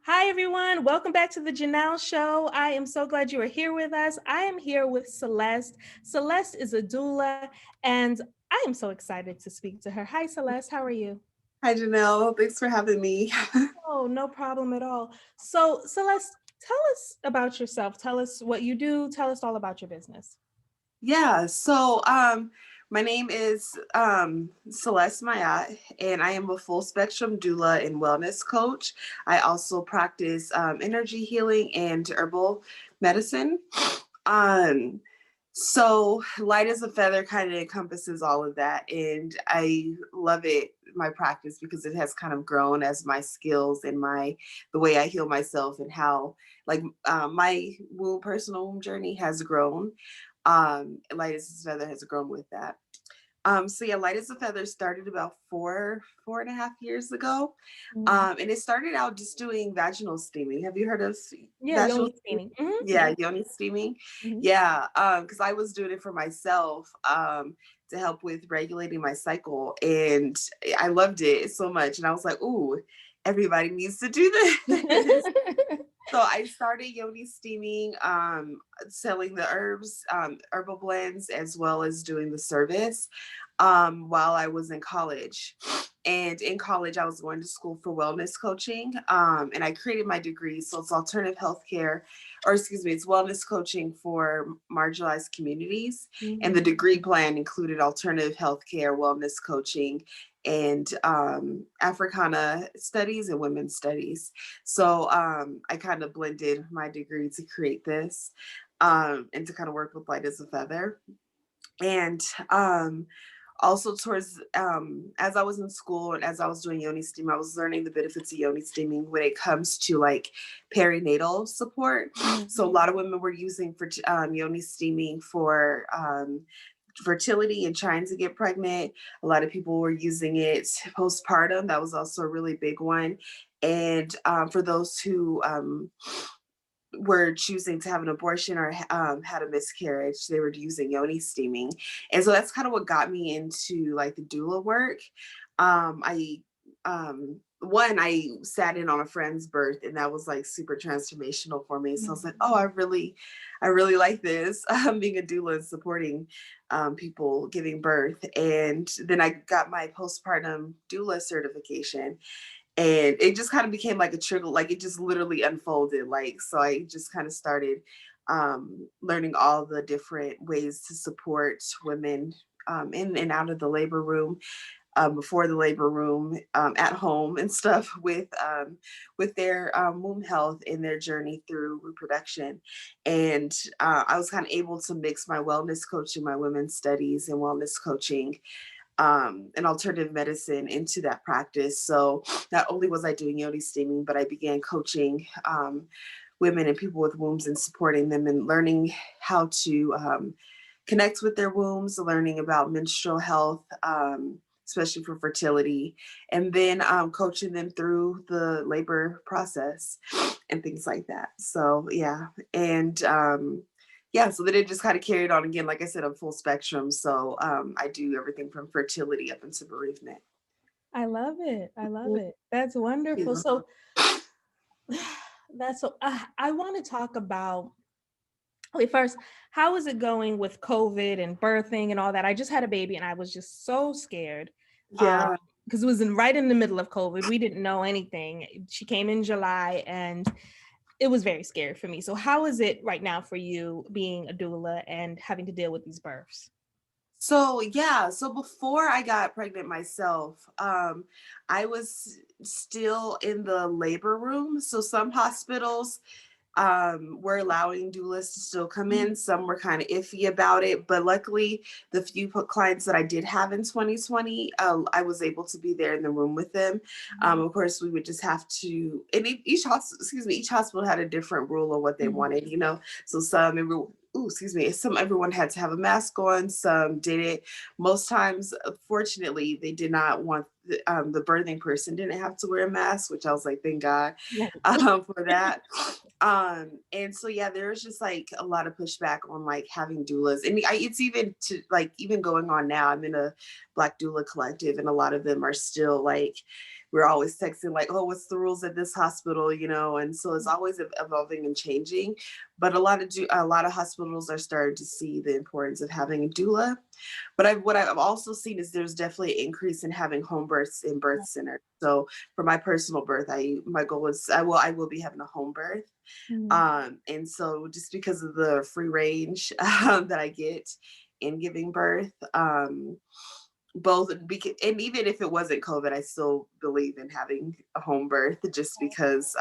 Hi, everyone. Welcome back to the Janelle Show. I am so glad you are here with us. I am here with Celeste. Celeste is a doula, and I am so excited to speak to her. Hi, Celeste. How are you? Hi, Janelle. Thanks for having me. Oh, no problem at all. So, Celeste, tell us about yourself. Tell us what you do. Tell us all about your business. My name is Celeste Mayat, and I am a full spectrum doula and wellness coach. I also practice energy healing and herbal medicine. Um, Light as a feather kind of encompasses all of that, and I love it. My practice because it has kind of grown as my skills and my the way I heal myself and how my personal womb journey has grown. Light as a feather has grown with that. Light as a feather started about 4.5 years ago. Mm. And it started out just doing vaginal steaming. Have you heard of Yeah, vaginal yoni steaming? steaming. Yeah, Yes. yoni steaming. Mhm. Yeah, because I was doing it for myself to help with regulating my cycle, and I loved it so much. And I was like, "Ooh, everybody needs to do this." So I started yoni steaming, selling the herbs, herbal blends, as well as doing the service while I was in college. And in college, I was going to school for wellness coaching, and I created my degree. So it's alternative healthcare, or excuse me, it's wellness coaching for marginalized communities. And the Mhm. degree plan included alternative healthcare, wellness coaching, and Africana studies and women's studies. I kind of blended my degree to create this and to kind of work with light as a feather. And also towards as I was in school and as I was doing yoni steam, I was learning the benefits of yoni steaming when it comes to like perinatal support. So a Mhm. lot of women were using for yoni steaming for fertility and trying to get pregnant. A lot of people were using it postpartum. That was also a really big one. And for those who were choosing to have an abortion or had a miscarriage, they were using yoni steaming. And so that's kind of what got me into like the doula work. I one, I sat in on a friend's birth, and that was like super transformational for me. So I was like, oh, I really like this. Being a doula and supporting people giving birth. And then I got my postpartum doula certification, and it just kind of became like a trickle, like it just literally unfolded. Like, so I just kind of started learning all the different ways to support women in and out of the labor room, before the labor room, at home and stuff with their womb health and their journey through reproduction. And I was kind of able to mix my wellness coaching, my women's studies and wellness coaching, and alternative medicine into that practice. So not only was I doing yoni steaming, but I began coaching women and people with wombs and supporting them and learning how to connect with their wombs, learning about menstrual health, especially for fertility, and then coaching them through the labor process and things like that. So yeah, and yeah, so then it just kind of carried on again. Like I said, I'm full spectrum, so I do everything from fertility up into bereavement. I love it. I love it. That's wonderful. So, that's so. I want to talk about. Wait, first, how is it going with COVID and birthing and all that? I just had a baby and I was just so scared. Um, Yeah. because it was right in the middle of COVID. We didn't know anything. She came in July and it was very scary for me. So how is it right now for you being a doula and having to deal with these births? So before I got pregnant myself, I was still in the labor room. So some hospitals were allowing doulas to still come in. Some were kind of iffy about it, but luckily, the few clients that I did have in 2020, I was able to be there in the room with them. Of course, we would just have to, and each hospital, excuse me, each hospital had a different rule of what they Mhm. wanted. You know, so excuse me, some everyone had to have a mask on. Some didn't. Most times, fortunately, they did not want the birthing person didn't have to wear a mask, which I was like, thank God Right. for that. And so yeah, there's just like a lot of pushback on like having doulas, and it's even to like even going on now. I'm in a Black doula collective, and a lot of them are still like we're always texting like, oh, what's the rules at this hospital, and so it's always evolving and changing. But a lot of hospitals are starting to see the importance of having a doula. But what I've also seen is there's definitely an increase in having home births in birth centers. So for my personal birth, my goal is I will be having a home birth. Mhm. And so just because of the free range that I get in giving birth, and even if it wasn't COVID, I still believe in having a home birth just because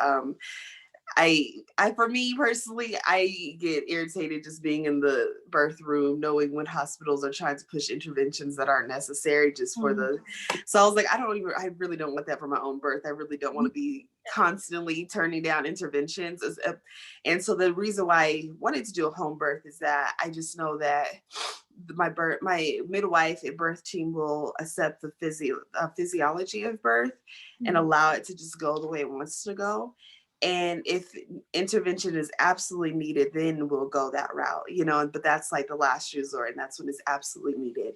for me personally, I get irritated just being in the birth room, knowing when hospitals are trying to push interventions that aren't necessary just for Mhm. the. So I was like, I really don't want that for my own birth. I really don't want to be constantly turning down interventions. And so the reason why I wanted to do a home birth is that I just know that my midwife and birth team will accept the physiology of birth and Mhm. allow it to just go the way it wants to go. And if intervention is absolutely needed, then we'll go that route, but that's like the last resort, and that's when it's absolutely needed.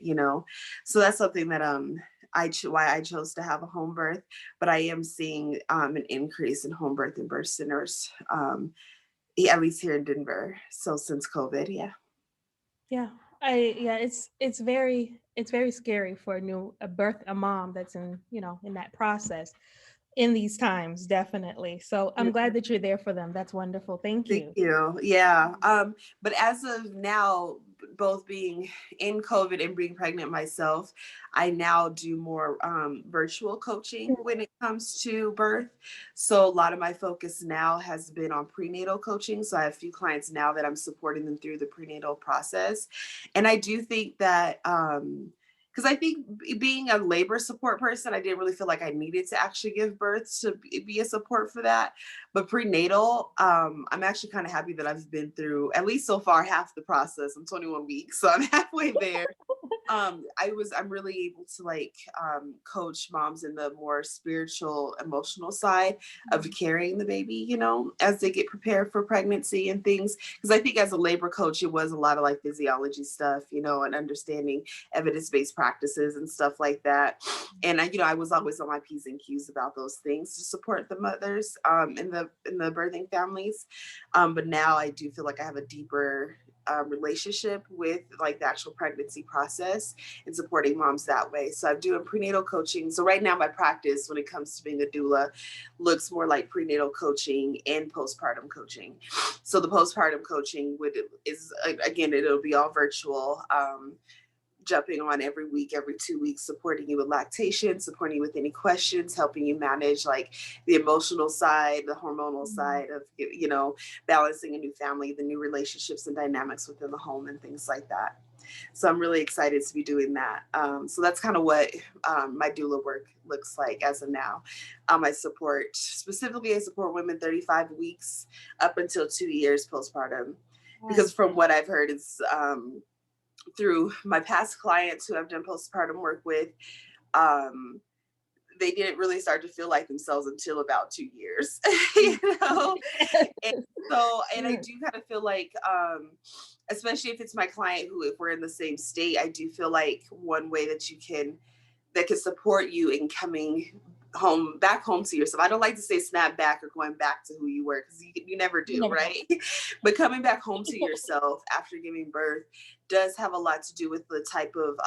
So that's something that why I chose to have a home birth. But I am seeing an increase in home birth and birth centers, at least here in Denver. So since COVID, yeah. Yeah. Yeah, it's very scary for a mom that's in that process in these times, definitely. So I'm glad that you're there for them. That's wonderful. Thank Thank you. you. Yeah. But as of now, both being in COVID and being pregnant myself, I now do more virtual coaching when it comes to birth. So a lot of my focus now has been on prenatal coaching. So I have a few clients now that I'm supporting them through the prenatal process. And I do think that because I think being a labor support person, I didn't really feel like I needed to actually give birth to be a support for that. But prenatal, I'm actually kind of happy that I've been through, at least so far, half the process. I'm 21 weeks, so I'm halfway there. I'm really able to coach moms in the more spiritual, emotional side of carrying the baby, as they get prepared for pregnancy and things. Because I think as a labor coach, it was a lot of like physiology stuff, and understanding evidence-based practices and stuff like that. And I was always on my P's and Q's about those things to support the mothers in the birthing families. But now I do feel like I have a deeper relationship with like the actual pregnancy process and supporting moms that way. So I'm doing prenatal coaching. So right now my practice when it comes to being a doula looks more like prenatal coaching and postpartum coaching. So the postpartum coaching is again, it'll be all virtual. Jumping on every week, every 2 weeks, supporting you with lactation, supporting you with any questions, helping you manage like the emotional side, the hormonal side of, balancing a new family, the new relationships and dynamics within the home and things like that. So I'm really excited to be doing that. So that's kind of what my doula work looks like as of now. I support women 35 weeks up until 2 years postpartum, Wow. because from what I've heard, it's through my past clients who I've done postpartum work with, um, they didn't really start to feel like themselves until about 2 years, you know? And and I do kind of feel like, especially if it's my client who, if we're in the same state, I do feel like one way that can support you in coming back home to yourself. I don't like to say snap back or going back to who you were, because you never You do, never right? But coming back home to yourself after giving birth does have a lot to do with the type of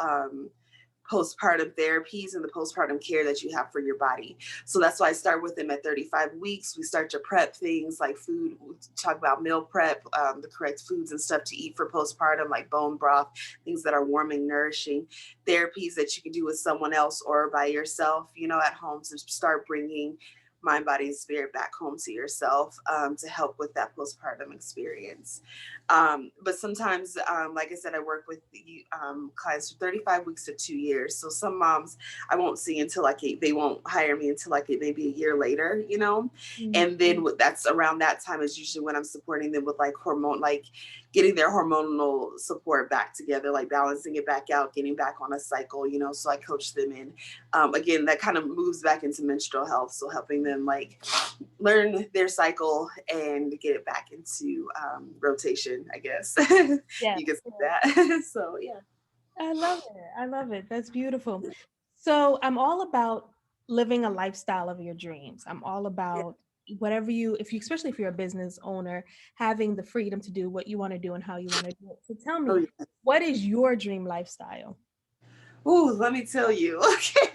postpartum therapies and the postpartum care that you have for your body. So that's why I start with them at 35 weeks. We start to prep things like food. We talk about meal prep, the correct foods and stuff to eat for postpartum, like bone broth, things that are warming, nourishing, therapies that you can do with someone else or by yourself, at home, to start bringing mind, body, and spirit back home to yourself, to help with that postpartum experience. But sometimes, like I said, I work with clients from 35 weeks to 2 years. So some moms I won't see until they won't hire me until maybe a year later. Mhm. And then that's around that time is usually when I'm supporting them with getting their hormonal support back together, like balancing it back out, getting back on a cycle. So I coach them in, again, that kind of moves back into menstrual health. So helping them learn their cycle and get it back into rotation, I guess. Yes. You can say that. So yeah. I love it. I love it. That's beautiful. So I'm all about living a lifestyle of your dreams. I'm all Yeah. about whatever you, if you, especially if you're a business owner, having the freedom to do what you want to do and how you want to do it. So tell Oh, me, yeah. what is your dream lifestyle? Ooh, let me tell you. Okay.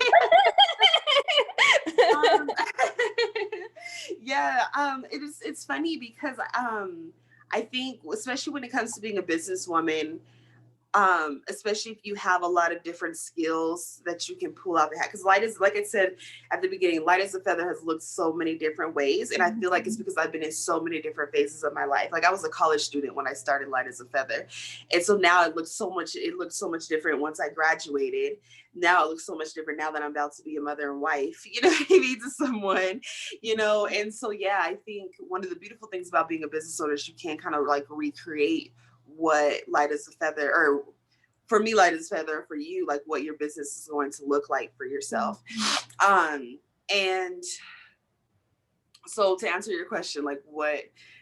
Um, yeah, it's funny because I think especially when it comes to being a businesswoman, especially if you have a lot of different skills that you can pull out the hat. Because light is, like I said at the beginning, light as a feather has looked so many different ways, and I feel like it's because I've been in so many different phases of my life. Like I was a college student when I started light as a feather, and so now it looks so much. It looks so much different once I graduated. Now it looks so much different now that I'm about to be a mother and wife. You know what I mean, to someone. You know, and so yeah, I think one of the beautiful things about being a business owner is you can kind of like recreate what light as a feather, or for me light as a feather, for you like what your business is going to look like for yourself. And so to answer your question, like what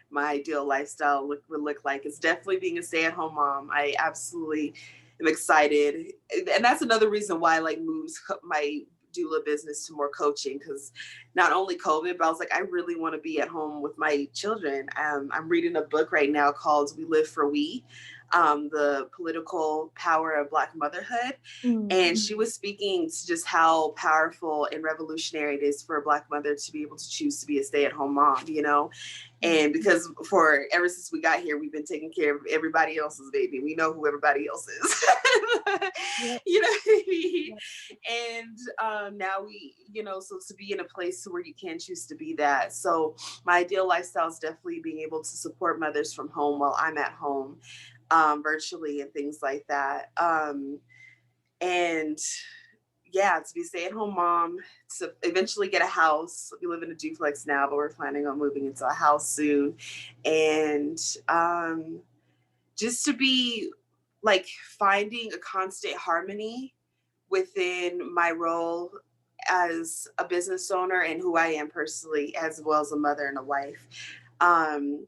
my ideal lifestyle would look like, it's definitely being a stay-at-home mom. I absolutely am excited, and that's another reason why I like moves my doula business to more coaching, because not only COVID, but I was like, I really want to be at home with my children. I'm reading a book right now called We Live for We, the political power of Black motherhood. And she was speaking to just how powerful and revolutionary it is for a Black mother to be able to choose to be a stay-at-home mom, you know? And because for ever since we got here, we've been taking care of everybody else's baby. We know who everybody else is. Yep. You know what I mean? Yep. And now we, you know, so to be in a place where you can choose to be that. So my ideal lifestyle is definitely being able to support mothers from home while I'm at home, virtually and things like that. And yeah, to be a stay-at-home mom, to eventually get a house. We live in a duplex now, but we're planning on moving into a house soon. And just to be like finding a constant harmony within my role as a business owner and who I am personally, as well as a mother and a wife. Um,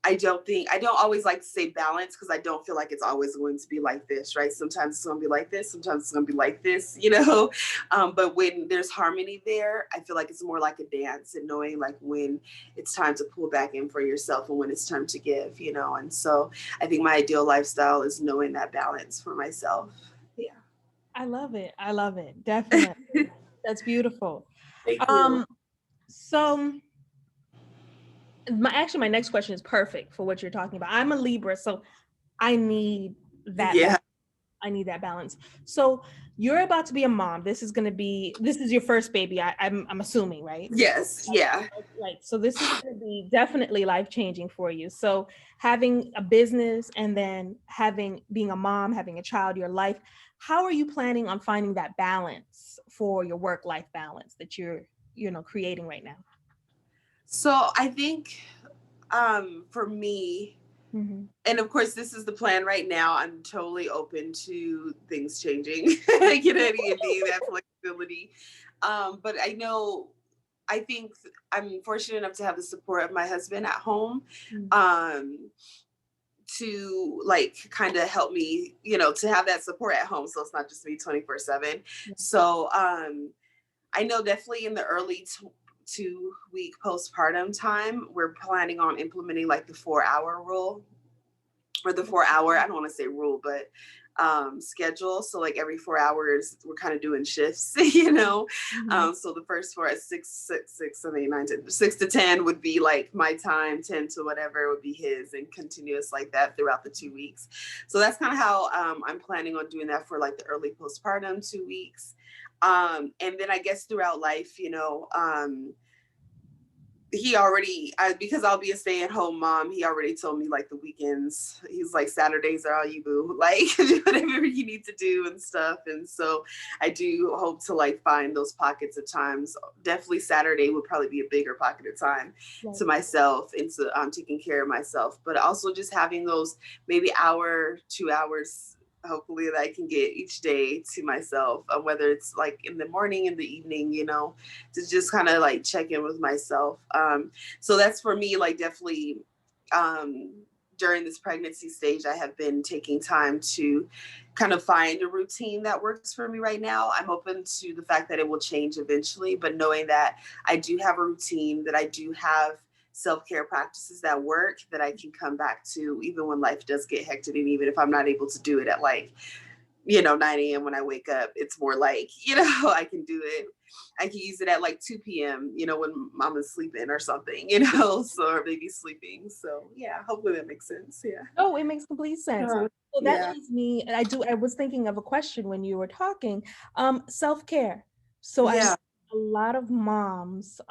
I don't always like to say balance, because I don't feel like it's always going to be like this, right? Sometimes it's going to be like this, sometimes it's going to be like this, you know? But when there's harmony there, I feel like it's more like a dance, and knowing like when it's time to pull back in for yourself and when it's time to give, you know? And so I think my ideal lifestyle is knowing that balance for myself. Yeah. I love it. I love it. Definitely. That's beautiful. Thank you. Um, so my next question is perfect for what you're talking about. I'm a Libra, so I need that Yeah. I need that balance. So you're about to be a mom. This is your first baby. I'm assuming, right? Yes. Yeah. Right. So this is going to be definitely life changing for you. So having a business and then being a mom, having a child, your life, how are you planning on finding that balance for your work life balance that you're, creating right now? So I think for me, Mm-hmm. and of course this is the plan right now, I'm totally open to things changing. You know, and being that flexibility. But I think I'm fortunate enough to have the support of my husband at home, um to like kind of help me, you know, to have that support at home, so it's not just me 24/7. So I know definitely in the early 2 week postpartum time, we're planning on implementing like the 4 hour rule, or the 4 hour, I don't want to say rule, but schedule. So like every 4 hours, we're kind of doing shifts, you know. Mm-hmm. So the first four at 6 to 10 would be like my time, 10 to whatever would be his, and continuous like that throughout the 2 weeks. So that's kind of how I'm planning on doing that for like the early postpartum 2 weeks. And then I guess throughout life, you know, he already because I'll be a stay-at-home mom, he already told me like the weekends, he's like, Saturdays are all you, boo, like do whatever you need to do and stuff. And so I do hope to like find those pockets of times. Definitely Saturday would probably be a bigger pocket of time Right. to myself, and to taking care of myself, but also just having those maybe hour 2 hours hopefully that I can get each day to myself, whether it's like in the morning, in the evening, you know, to just kind of like check in with myself. So that's for me, like definitely um, during this pregnancy stage, I have been taking time to kind of find a routine that works for me right now. I'm open to the fact that it will change eventually, but knowing that I do have a routine, that I do have self-care practices that work, that I can come back to even when life does get hectic, and even if I'm not able to do it at like, 9 a.m. when I wake up, it's more like, I can do it. I can use it at like 2 p.m., when mama's sleeping or something, so, or maybe sleeping. So yeah, hopefully that makes sense. Yeah. Oh, it makes complete sense. Well, that Yeah. leads me, I was thinking of a question when you were talking, self-care. So I know Yeah. a lot of moms,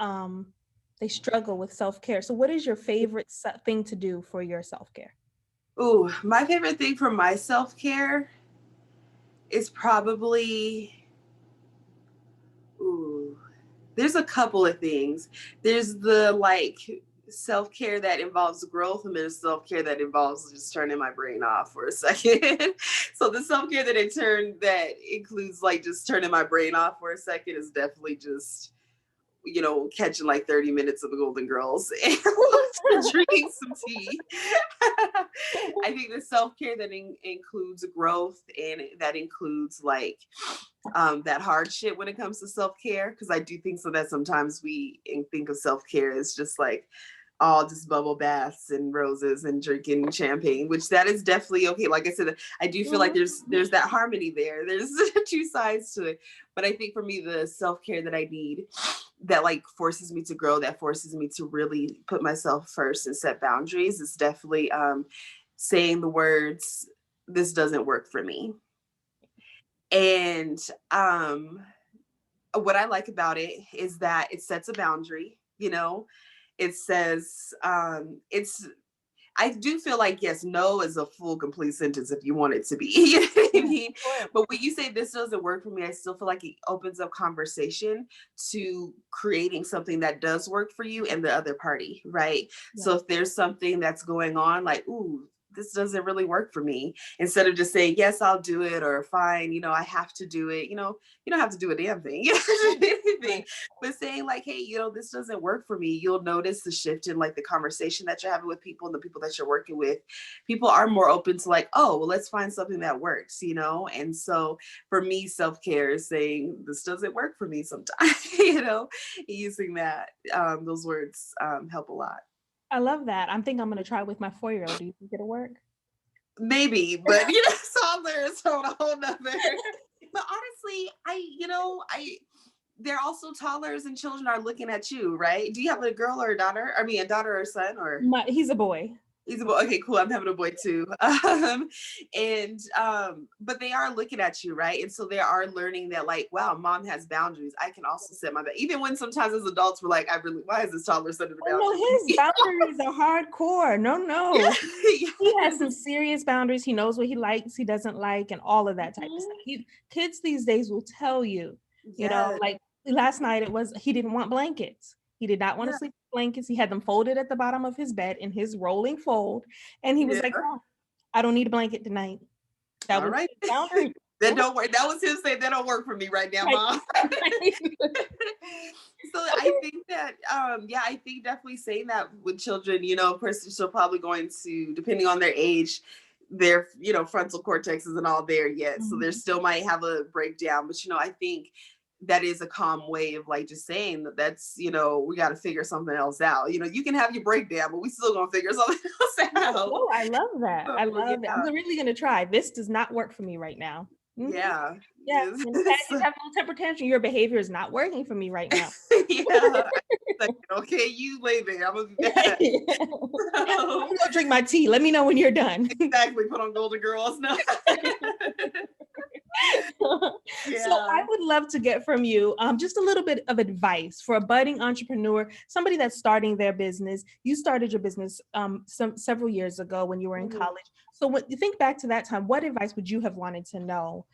they struggle with self-care. So what is your favorite thing to do for your self-care? Ooh, my favorite thing for my self-care is probably, ooh, there's a couple of things. There's the like self-care that involves growth, and there's self-care that involves just turning my brain off for a second. So the self-care that includes like just turning my brain off for a second is definitely just catching like 30 minutes of the Golden Girls and drinking some tea. I think the self-care that includes growth, and that includes like that hardship when it comes to self-care, because I do think so that sometimes we think of self-care as just like all just bubble baths and roses and drinking champagne, which that is definitely okay. Like I said, I do feel like there's that harmony there. There's two sides to it. But I think for me, the self-care that I need, that like forces me to grow, that forces me to really put myself first and set boundaries, is definitely saying the words, "This doesn't work for me." And what I like about it is that it sets a boundary. It says, I do feel like, yes, no is a full complete sentence if you want it to be. You know what I mean? Sure. But when you say this doesn't work for me, I still feel like it opens up conversation to creating something that does work for you and the other party, right? Yeah. So if there's something that's going on, like, ooh, this doesn't really work for me, instead of just saying, yes, I'll do it, or fine, I have to do it, you don't have to do a damn thing. You don't have to do anything. Right. But saying like, hey, this doesn't work for me, you'll notice the shift in like the conversation that you're having with people and the people that you're working with. People are more open to like, oh, well, let's find something that works. And so for me, self-care is saying this doesn't work for me sometimes. Using those words help a lot. I love that. I think I'm going to try with my 4-year-old. Do you think it'll work? Maybe, but toddlers on a whole nother. But honestly, I they're also toddlers, and children are looking at you, right? Do you have a girl or a daughter? I mean, a daughter or a son, or He's a boy. he's a boy? Okay, cool. I'm having a boy too. And but they are looking at you, right? And so they are learning that, like, wow, mom has boundaries. I can also set my even when sometimes as adults we're like, why is this toddler setting the Oh, no, his boundaries? boundaries are hardcore. No. Yeah. He has some serious boundaries. He knows what he likes, he doesn't like, and all of that type of stuff. Kids these days will tell you, Yes. like last night he didn't want blankets. He did not want to Yeah. sleep with blankets. He had them folded at the bottom of his bed in his rolling fold. And he was Yeah. like, oh, I don't need a blanket tonight. That All was right. his boundary. That don't work. That was him saying that don't work for me right now, Right. mom. Right. So I think that I think definitely saying that with children, of course, they're still probably going to, depending on their age, their frontal cortex isn't all there yet. So they still might have a breakdown. But I think that is a calm way of like just saying that's, we got to figure something else out. You can have your breakdown, but we still gonna figure something else out. Oh, I love that. I So, love it. I'm really gonna try. This does not work for me right now. Mhm. yeah. Yeah. Yes. In fact, you have a little temper tantrum. Your behavior is not working for me right now. Yeah. Like, okay, you lay there. I'm gonna be back. I'm gonna drink my tea. Let me know when you're done. Exactly. Put on Golden Girls. No. So I would love to get from you just a little bit of advice for a budding entrepreneur, somebody that's starting their business. You started your business several years ago when you were in college. So when you think back to that time, what advice would you have wanted to know?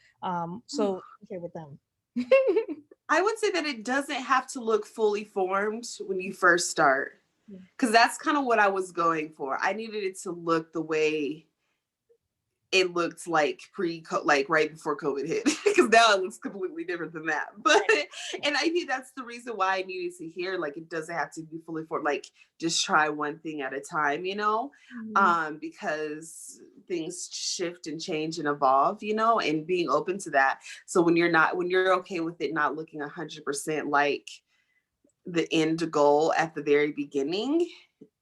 So share with them. I would say that it doesn't have to look fully formed when you first start, because that's kind of what I was going for. I needed it to look the way it looked like like right before COVID hit, because now it looks completely different than that. But and I think that's the reason why I needed to hear, like, it doesn't have to be fully formed, like just try one thing at a time, Mhm. because things shift and change and evolve, and being open to that. So when you're okay with it not looking 100% like the end goal at the very beginning,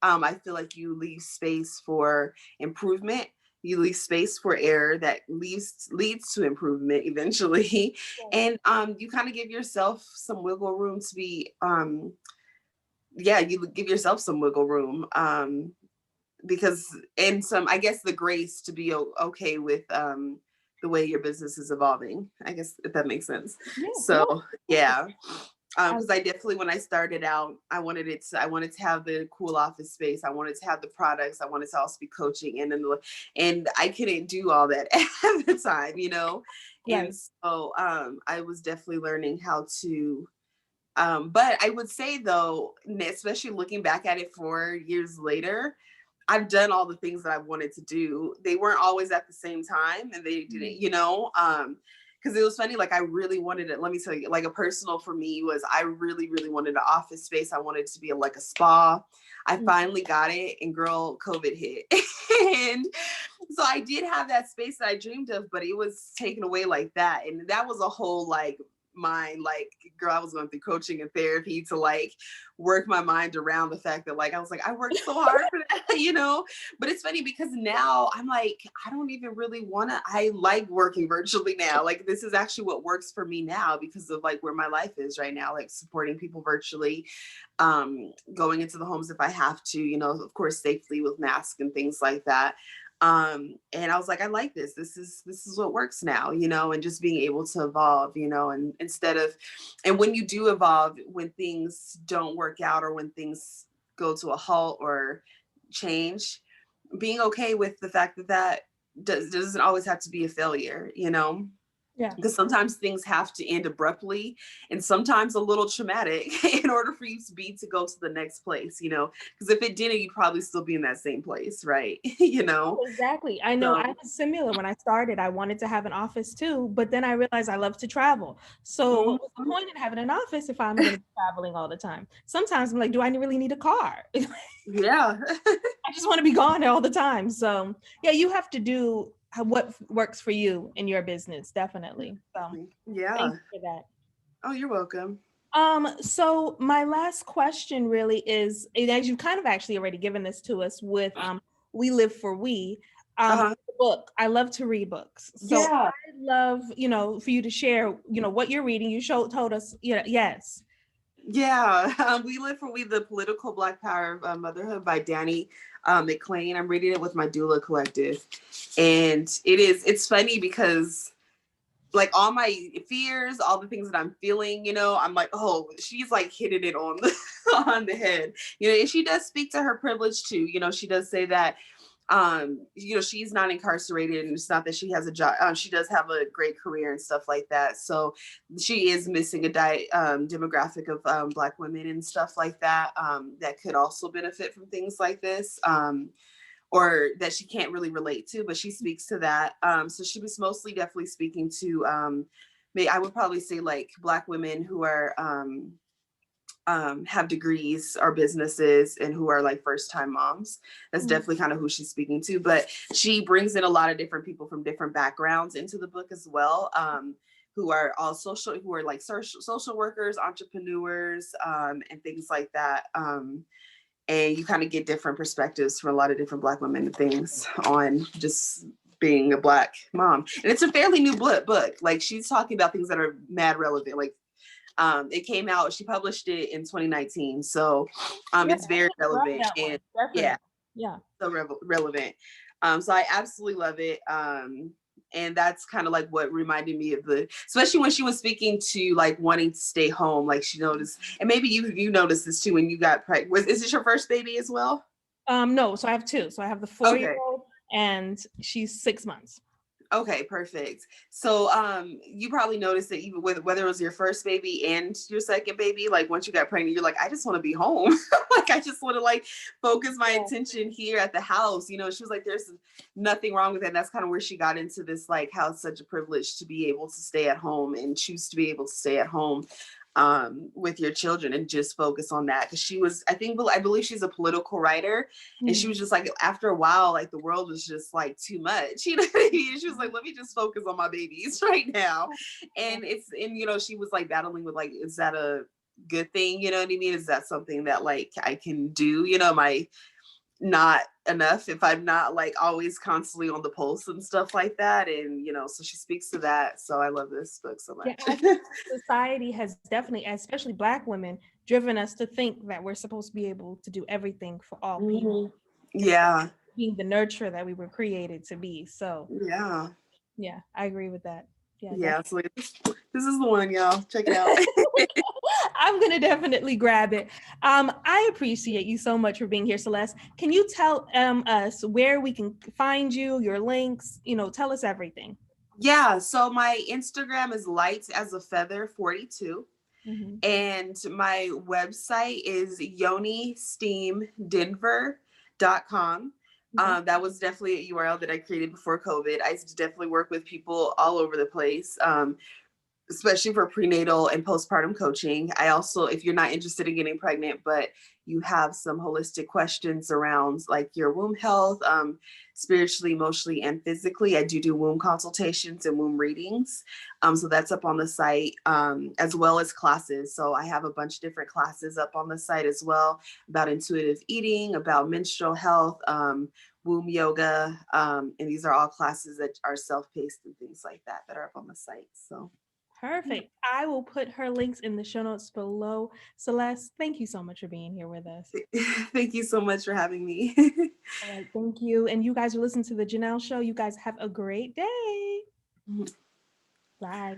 I feel like you leave space for improvement. You leave space for error that leads to improvement eventually, and you kind of give yourself some wiggle room to be, yeah, you give yourself some wiggle room, because and some, I guess, the grace to be okay with the way your business is evolving. I guess, if that makes sense. Yeah, no, So yeah, I, because I definitely, when I started out, I wanted to have the cool office space. I wanted to have the products. I wanted to also be coaching, and I couldn't do all that at the time. And right. so I was definitely learning how to. But I would say, though, especially looking back at it 4 years later, I've done all the things that I wanted to do. They weren't always at the same time, and they Mhm. didn't. Because it was funny, like I really wanted it. Let me tell you, like a personal for me was, I really, really wanted an office space. I wanted it to be like a spa. I Mhm. finally got it, and girl, COVID hit. And so I did have that space that I dreamed of, but it was taken away like that. And that was a whole, like, mind, like, girl, I was going through coaching and therapy to like work my mind around the fact that, like, I was like, I worked so hard for that. But it's funny because now I'm like, I don't even really want to. I like working virtually now. Like, this is actually what works for me now because of like where my life is right now, like supporting people virtually, going into the homes if I have to, of course, safely with masks and things like that. And I was like, I like this is what works now, and just being able to evolve, and and when you do evolve, when things don't work out or when things go to a halt or change, being okay with the fact that doesn't always have to be a failure. Yeah. Because sometimes things have to end abruptly and sometimes a little traumatic in order for you to go to the next place. Because if it didn't, you'd probably still be in that same place, right? Exactly. I know I So was similar when I started. I wanted to have an office too, but then I realized I love to travel. So what was the mhm. point in having an office if I'm going to be traveling all the time? Sometimes I'm like, do I really need a car? Yeah. I just want to be gone all the time. So yeah, you have to do what works for you in your business, definitely. So thank Yeah. you for that. Oh, you're welcome. So my last question really is, and as you've kind of actually already given this to us with We Live for We, Uh-huh. the book. I love to read books. So Yeah. I'd love, for you to share, what you're reading. You told us, yes. Yeah. We the Political Black Power of Motherhood by Danny McClain. I'm reading it with my Doula collective. And it's funny because, like, all my fears, all the things that I'm feeling, I'm like, oh, she's like hitting it on the on the head. And she does speak to her privilege too. She does say that she's not incarcerated, and it's not that she has a job. She does have a great career and stuff like that. So she is missing a demographic of Black women and stuff like that, that could also benefit from things like this. Or that she can't really relate to, but she speaks to that. So she was mostly definitely speaking to, I would probably say, like, Black women who are have degrees or businesses and who are like first time moms. That's Mhm. definitely kind of who she's speaking to. But she brings in a lot of different people from different backgrounds into the book as well. Who are all who are like social workers, entrepreneurs, and things like that. And you kind of get different perspectives from a lot of different Black women and things on just being a Black mom. And it's a fairly new book. Like, she's talking about things that are mad relevant. Like, it came out, she published it in 2019. So Yeah, it's I very should grab relevant, that one. and yeah, Definitely. Yeah. so relevant. So I absolutely love it. And that's kind of like what reminded me of especially when she was speaking to like wanting to stay home. Like, she noticed, and maybe you noticed this too when you got pregnant. Is this your first baby as well? No, so I have two. So I have the 4 year Okay. old and she's 6 months. Okay, perfect. So you probably noticed that even with whether it was your first baby and your second baby, like once you got pregnant, you're like, I just want to be home. Like I just want to like focus my Yeah. attention here at the house. You know, she was like, there's nothing wrong with it. And that's kind of where she got into this, like how it's such a privilege to be able to stay at home and choose to be able to stay at home with your children and just focus on that. Because she was, I believe she's a political writer, and she Mm. was just like, after a while, like the world was just like too much, you know what I mean? She was like, let me just focus on my babies right now. And you know, she was like battling with like, is that a good thing? You know what I mean? Is that something that like I can do? You know, my not enough if I'm not like always constantly on the pulse and stuff like that. And you know, so she speaks to that. So I love this book so Yeah, much. I think society has definitely, especially Black women, driven us to think that we're supposed to be able to do everything for all people, Mhm. instead of Yeah. being the nurturer that we were created to be. So Yeah. yeah, I agree with that. Yeah, Yeah. So this is the one, y'all. Check it out. I'm gonna definitely grab it. I appreciate you so much for being here, Celeste. Can you tell us where we can find you, your links? You know, tell us everything. Yeah. So my Instagram is light as a feather 42. Mhm. And my website is yonisteamdenver.com. Okay. That was definitely a URL that I created before COVID. I used to definitely work with people all over the place. Especially for prenatal and postpartum coaching. I also, if you're not interested in getting pregnant, but you have some holistic questions around like your womb health, spiritually, emotionally, and physically, I do womb consultations and womb readings. So that's up on the site, as well as classes. So I have a bunch of different classes up on the site as well about intuitive eating, about menstrual health, womb yoga. And these are all classes that are self-paced and things like that that are up on the site. So Perfect. I will put her links in the show notes below. Celeste, thank you so much for being here with us. thank you so much for having me. All right, thank you. And you guys are listening to the Janelle Show. You guys have a great day. Bye.